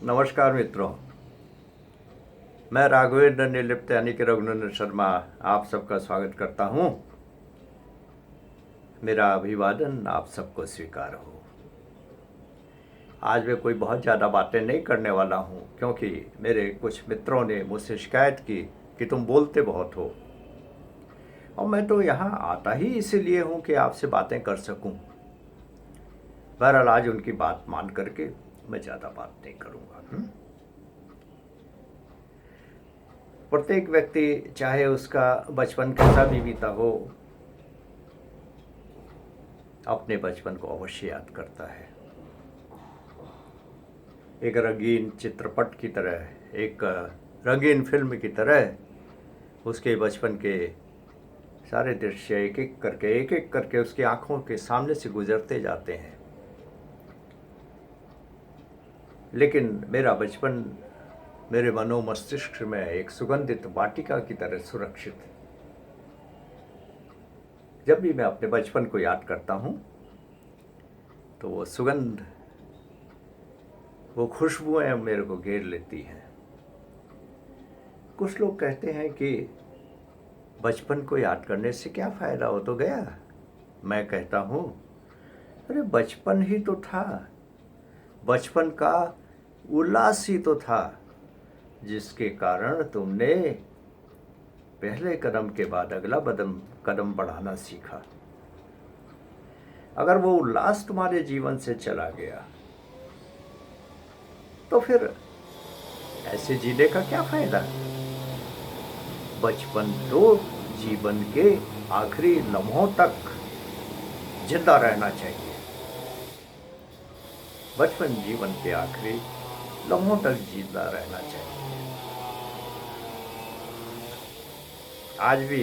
नमस्कार मित्रों, मैं राघवेंद्र निर्लिप्त यानी कि रघुनंदन शर्मा आप सबका स्वागत करता हूँ। मेरा अभिवादन आप सबको स्वीकार हो। आज मैं कोई बहुत ज़्यादा बातें नहीं करने वाला हूँ, क्योंकि मेरे कुछ मित्रों ने मुझसे शिकायत की कि तुम बोलते बहुत हो, और मैं तो यहाँ आता ही इसीलिए हूँ कि आपसे बातें कर सकूँ। बहरहाल आज उनकी बात मान करके मैं ज़्यादा बात नहीं करूँगा। प्रत्येक व्यक्ति, चाहे उसका बचपन कैसा भी बीता हो, अपने बचपन को अवश्य याद करता है। एक रंगीन चित्रपट की तरह, एक रंगीन फिल्म की तरह उसके बचपन के सारे दृश्य एक एक करके उसकी आंखों के सामने से गुजरते जाते हैं। लेकिन मेरा बचपन मेरे मनो मस्तिष्क में एक सुगंधित वाटिका की तरह सुरक्षित है। जब भी मैं अपने बचपन को याद करता हूँ तो वो सुगंध, वो खुशबुएं मेरे को घेर लेती हैं। कुछ लोग कहते हैं कि बचपन को याद करने से क्या फ़ायदा, हो तो गया। मैं कहता हूँ, अरे बचपन ही तो था, बचपन का उल्लास ही तो था, जिसके कारण तुमने पहले कदम के बाद अगला कदम बढ़ाना सीखा। अगर वो उल्लास तुम्हारे जीवन से चला गया तो फिर ऐसे जीने का क्या फायदा। बचपन तो जीवन के आखिरी लम्हों तक जिंदा रहना चाहिए। बचपन जीवन के आखिरी लम्हों तक जिंदा रहना चाहिए। आज भी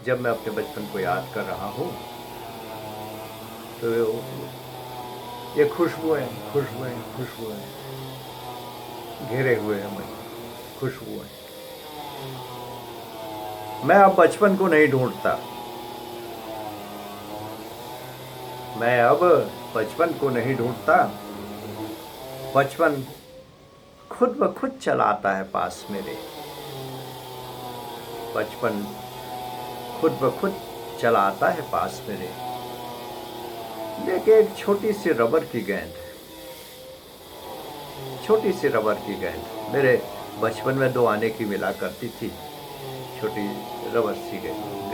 जब मैं अपने बचपन को याद कर रहा हूँ तो ये खुशबुएं घेरे हुए हैं मुझे, खुशबुएं। मैं अब बचपन को नहीं ढूंढता, मैं अब बचपन को नहीं ढूंढता। बचपन खुद ब खुद चला आता है पास मेरे। बचपन खुद ब खुद चला आता है पास मेरे। लेकिन एक छोटी सी रबर की गेंद, छोटी सी रबर की गेंद मेरे बचपन में 2 आने की मिला करती थी। छोटी रबर सी गेंद,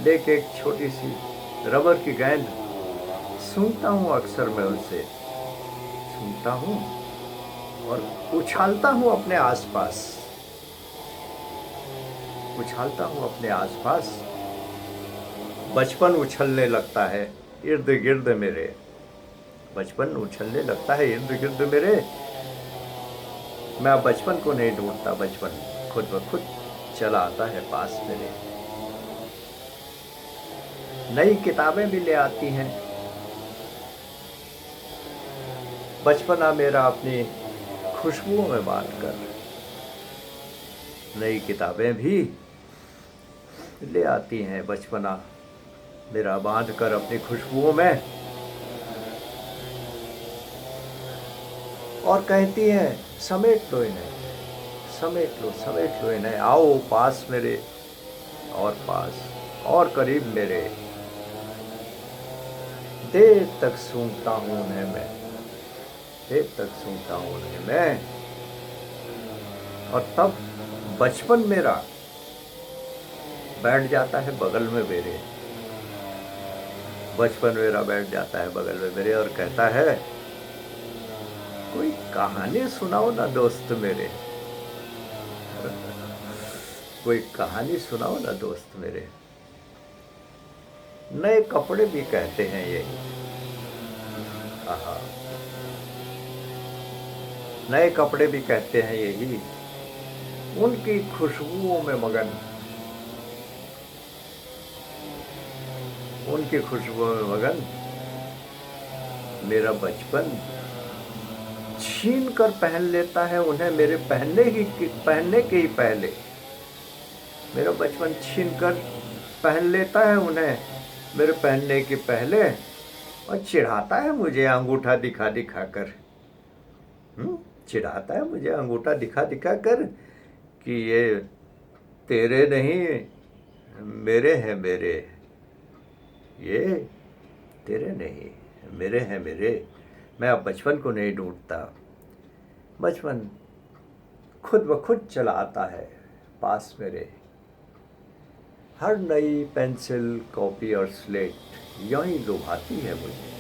लेकिन एक छोटी सी रबर की गेंद सूंघता हूँ, अक्सर मैं उनसे सूंघता हूँ और उछालता हूँ अपने आसपास, उछालता हूँ अपने आसपास। बचपन उछलने लगता है इर्द गिर्द मेरे, बचपन उछलने लगता है इर्द गिर्द मेरे। मैं बचपन को नहीं ढूंढता, बचपन खुद ब खुद चला आता है पास मेरे। नई किताबें भी ले आती हैं बचपना मेरा अपनी खुशबुओं में बांध कर। नई किताबें भी ले आती हैं बचपना मेरा बांध कर अपनी खुशबुओं में, और कहती हैं समेट लो इन्हें, समेट लो इन्हें, आओ पास मेरे, और पास और करीब मेरे। देर तक सूंघता हूँ उन्हें मैं, देर तक सूंघता हूँ उन्हें मैं। और तब बचपन मेरा बैठ जाता है बगल में मेरे, बचपन मेरा बैठ जाता है बगल में मेरे और कहता है, कोई कहानी सुनाओ ना दोस्त मेरे, कोई कहानी सुनाओ ना दोस्त मेरे। नए कपड़े भी कहते हैं ये, आहा, नए कपड़े भी कहते हैं यही, उनकी खुशबुओं में मगन, उनकी खुशबुओं में मगन मेरा बचपन छीन कर पहन लेता है उन्हें मेरे पहनने के ही पहले। मेरा बचपन छीन कर पहन लेता है उन्हें मेरे पहनने के पहले, और चिढ़ाता है मुझे अंगूठा दिखा दिखा कर। चिढ़ाता है मुझे अंगूठा दिखा दिखा कर कि ये तेरे नहीं मेरे हैं मेरे, ये तेरे नहीं मेरे हैं मेरे। मैं अब बचपन को नहीं ढूंढता, बचपन खुद ब खुद चला आता है पास मेरे। हर नई पेंसिल कॉपी और स्लेट यूं ही लुभाती है मुझे।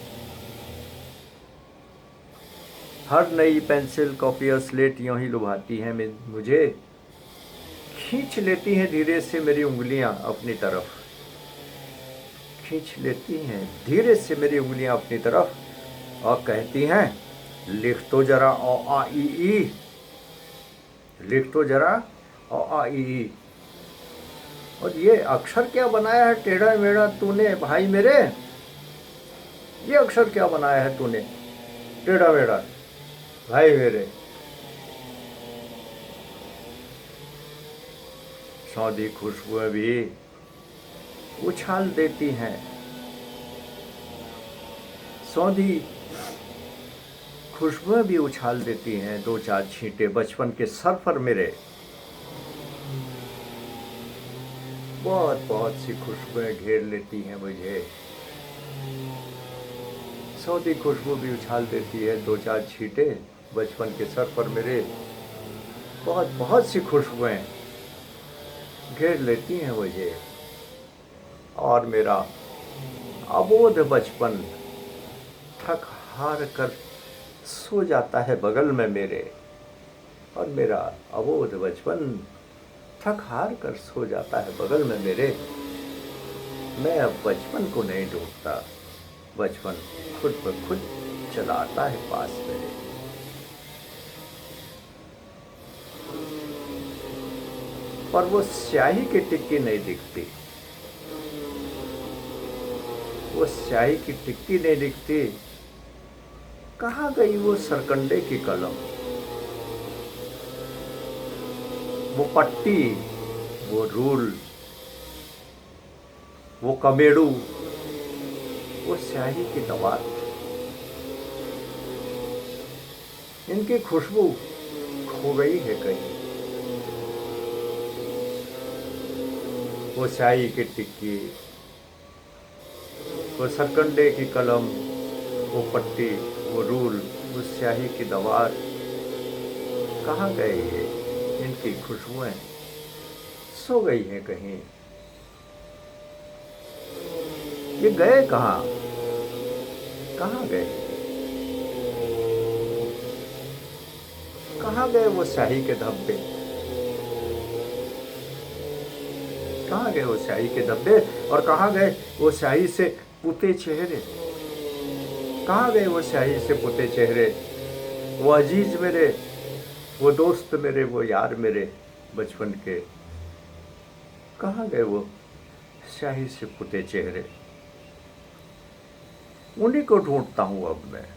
हर नई पेंसिल कॉपी और स्लेट यूं ही लुभाती है मुझे, खींच लेती हैं धीरे से मेरी उंगलियां अपनी तरफ, खींच लेती हैं धीरे से मेरी उंगलियां अपनी तरफ और कहती हैं लिख तो जरा ओ आ ई ई, लिख तो जरा ओ आ ई ई। और ये अक्षर क्या बनाया है टेढ़ा मेढ़ा तूने भाई मेरे, ये अक्षर क्या बनाया है तूने टेढ़ा मेढ़ा भाई मेरे। सौंधी खुशबुएं भी उछाल देती हैं, सौंधी खुशबुएं भी उछाल देती हैं दो चार छींटे बचपन के सर पर मेरे। बहुत बहुत सी खुशबुएं घेर लेती हैं मुझे, सौंधी खुशबू भी उछाल देती है दो चार छींटे बचपन के सर पर मेरे। बहुत बहुत सी खुशबुएं घेर लेती हैं मुझे और मेरा अबोध बचपन थक हार कर सो जाता है बगल में मेरे। और मेरा अबोध बचपन थक हार कर सो जाता है बगल में मेरे। मैं अब बचपन को नहीं ढूंढता, बचपन खुद ब खुद चला आता है पास मेरे। पर वो स्याही की टिक्की नहीं दिखती, वो स्याही की टिक्की नहीं दिखती। कहाँ गई वो सरकंडे की कलम, वो पट्टी, वो रूल, वो कमेड़ू, वो स्याही की दवात, इनकी खुशबू खो गई है कहीं। वो स्याही की टिक्की, वो सरकंडे की कलम, वो पट्टी, वो रूल, वो स्याही की दवात, कहाँ गए ये इनकी खुशबुएं, सो गई हैं कहीं। ये गए कहाँ, कहाँ गए, कहाँ गए वो स्याही के धब्बे, कहाँ गए वो स्याही के धब्बे। और कहाँ गए वो स्याही से पुते चेहरे, कहाँ गए वो स्याही से पुते चेहरे। वो अजीज मेरे, वो दोस्त मेरे, वो यार मेरे बचपन के, कहाँ गए वो स्याही से पुते चेहरे। उन्हीं को ढूंढता हूँ अब मैं,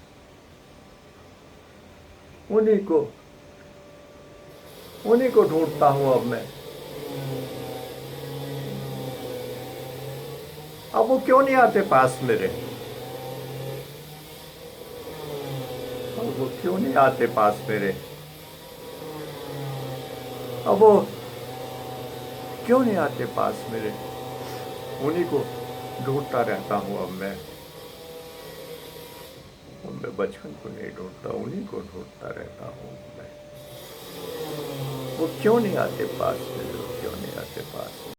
उन्हीं को ढूंढता हूँ अब मैं। अब वो क्यों नहीं आते पास मेरे, अब वो क्यों नहीं आते पास मेरे, अब वो क्यों नहीं आते पास मेरे। उन्हीं को ढूंढता रहता हूँ अब मैं बचपन को नहीं ढूंढता, उन्हीं को ढूंढता रहता हूँ मैं। वो क्यों नहीं आते पास मेरे, क्यों नहीं आते पास।